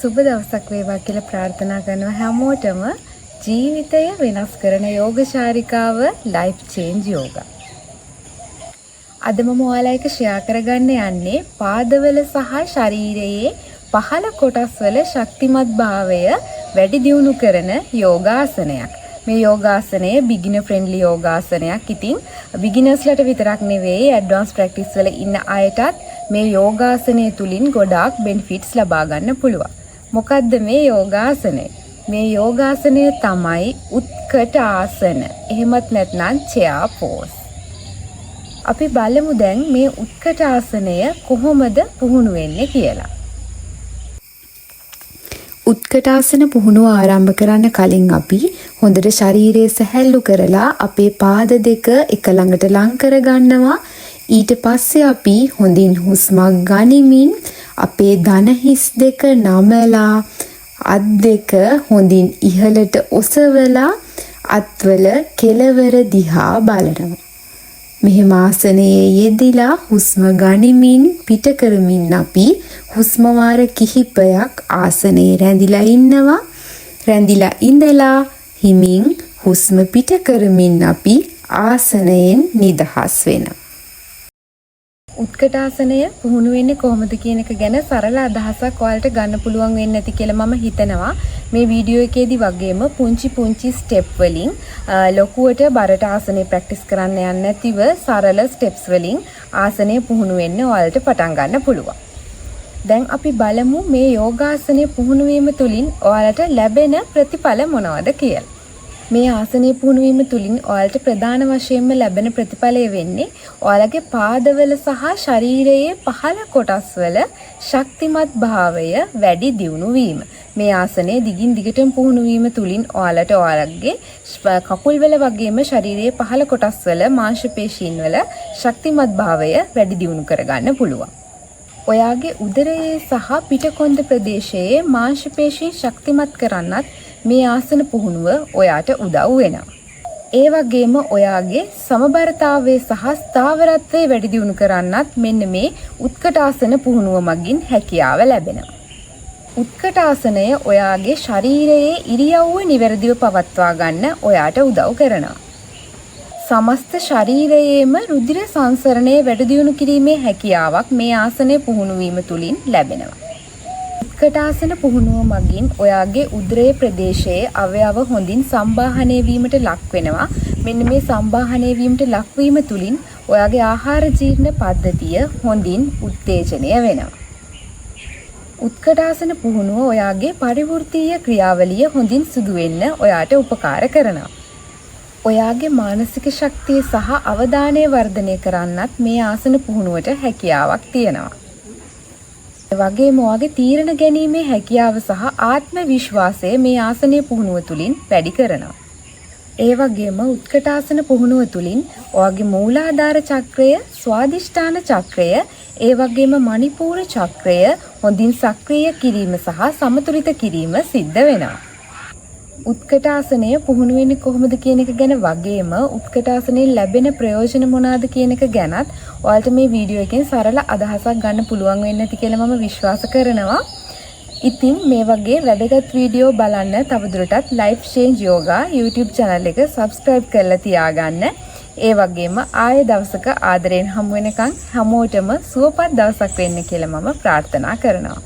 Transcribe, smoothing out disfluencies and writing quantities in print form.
සුබ දවසක් වේවා කියලා ප්‍රාර්ථනා කරනවා හැමෝටම. ජීවිතය වෙනස් කරන යෝගශාරිකාව ලයිෆ් චේන්ජ් යෝගා. අද මම ඔයාලා එක්ක ෂෙයා කරගන්න යන්නේ පාදවල සහ ශරීරයේ පහළ කොටස් වල ශක්තිමත් භාවය වැඩි දියුණු කරන යෝගාසනයක්. මේ යෝගාසනය බිගිනර් ෆ්‍රෙන්ඩ්ලි යෝගාසනයක්. ඉතින් බිගිනර්ස්ලට විතරක් නෙවෙයි ඇඩ්වාන්ස් ප්‍රැක්ටිස් වල ඉන්න අයටත් මේ යෝගාසනය තුලින් ගොඩාක් බෙනිෆිට්ස් ලබා ගන්න පුළුවන්. මොකද්ද මේ යෝගාසනය? මේ යෝගාසනය තමයි උත්කට ආසන. එහෙමත් නැත්නම් චෙයා පෝස්. අපි බලමු දැන් මේ උත්කට ආසනය කොහොමද පුහුණු වෙන්නේ කියලා. උත්කටාසන පුහුණුව ආරම්භ කරන්න කලින් අපි හොඳට ශරීරය සැහැල්ලු කරලා අපේ පාද දෙක එක ළඟට ලං කරගන්නවා. ඊට පස්සේ අපි හොඳින් හුස්මක් ගනිමින් අපේ දන හිස් දෙක නමලා අත් දෙක හොඳින් ඉහළට ඔසවලා අත්වල කෙළවර දිහා බලනවා. මෙහෙම ආසනයේ යෙදිලා හුස්ම ගනිමින් පිට කරමින් අපි හුස්ම වාර කිහිපයක් ආසනයේ රැඳිලා ඉන්නවා. රැඳිලා ඉඳලා හිමින් හුස්ම පිට කරමින් අපි ආසනයෙන් නිදහස් වෙනවා. උත්කටාසනය පුහුණු වෙන්නේ කොහොමද කියන එක ගැන සරල අදහසක් ඔයාලට ගන්න පුළුවන් වෙන්නේ නැති කියලා මම හිතනවා. මේ වීඩියෝ එකේදී වගේම පුංචි ස්ටෙප් වලින් ලොකුවට බරට ආසනය ප්‍රැක්ටිස් කරන්න යන්නේ නැතිව සරල ස්ටෙප්ස් වලින් ආසනය පුහුණු වෙන්න ඔයාලට පටන් ගන්න පුළුවන්. දැන් අපි බලමු මේ යෝගාසනය පුහුණු වීම තුලින් ඔයාලට ලැබෙන ප්‍රතිඵල මොනවද කියලා. මේ ආසනය පුහුණු වීම තුලින් ඔයාලට ප්‍රධාන වශයෙන්ම ලැබෙන ප්‍රතිඵලය වෙන්නේ ඔයාලගේ පාදවල සහ ශරීරයේ පහළ කොටස් වල ශක්තිමත් භාවය වැඩි දියුණු වීම. මේ ආසනය දිගින් දිගටම පුහුණු වීම තුලින් ඔයාලට ඔයාලගේ කකුල් වල වගේම ශරීරයේ පහළ කොටස් වල මාංශ පේශීන් වල ශක්තිමත් භාවය වැඩි දියුණු කරගන්න පුළුවන්. ඔයාගේ උදරයේ සහ පිටකොන්ද ප්‍රදේශයේ මාංශ පේශීන් ශක්තිමත් කරන්නත් මේ ආසන පුහුණුව ඔයාට උදව් වෙනවා. ඒ වගේම ඔයාගේ සමබරතාවය සහ ස්ථාවරත්වය වැඩි දියුණු කරන්නත් මෙන්න මේ උත්කටාසන පුහුණුව මගින් හැකියාව ලැබෙනවා. උත්කටාසනය ඔයාගේ ශරීරයේ ඉරියව්ව නිවැරදිව පවත්වා ගන්න ඔයාට උදව් කරනවා. සමස්ත ශරීරයේම රුධිර සංසරණය වැඩි දියුණු කිරීමේ හැකියාවක් මේ ආසනය පුහුණු වීම තුලින් ලැබෙනවා. උත්කටාසන පුහුණුව මගින් ඔයාගේ උදරයේ ප්‍රදේශයේ අවයව හොඳින් සම්බාහනය වීමට ලක් වෙනවා. මෙන්න මේ සම්බාහනය වීමට ලක්වීම තුලින් ඔයාගේ ආහාර ජීර්ණ පද්ධතිය හොඳින් උත්තේජනය වෙනවා. උත්කටාසන පුහුණුව ඔයාගේ පරිවෘත්තීය ක්‍රියාවලිය හොඳින් සිදු වෙන්න ඔයාට උපකාර කරනවා. ඔයාගේ මානසික ශක්තිය සහ අවධානය වර්ධනය කරන්නත් මේ ආසන පුහුණුවට හැකියාවක් තියෙනවා. වගේම ඔයාගේ තීරණ ගැනීමේ හැකියාව සහ ආත්ම විශ්වාසය මේ ආසනය පුහුණුව තුලින් වැඩි කරනවා. ඒ වගේම උත්කටාසන පුහුණුව තුලින් ඔයාගේ මූලාධාර චක්‍රය, ස්වාදිෂ්ඨාන චක්‍රය, ඒ වගේම මණිපූර චක්‍රය හොඳින් සක්‍රිය කිරීම සහ සමතුලිත කිරීම සිද්ධ වෙනවා. උත්කටාසනය පුහුණු වෙන්නේ කොහොමද කියන එක ගැන වගේම උත්කටාසනයෙන් ලැබෙන ප්‍රයෝජන මොනවාද කියන එක ගැනත් ඔයාලට මේ වීඩියෝ එකෙන් සරල අදහසක් ගන්න පුළුවන් වෙන්නේ නැති කියලා මම විශ්වාස කරනවා. ඉතින් මේ වගේ වැදගත් වීඩියෝ බලන්න තවදුරටත් ලයිෆ් චේන්ජ් යෝගා YouTube channel එක subscribe කරලා තියාගන්න. ඒ වගේම ආයෙ දවසක ආදරෙන් හමු වෙනකන් හැමෝටම සුවපත් දවසක් වෙන්න කියලා මම ප්‍රාර්ථනා කරනවා.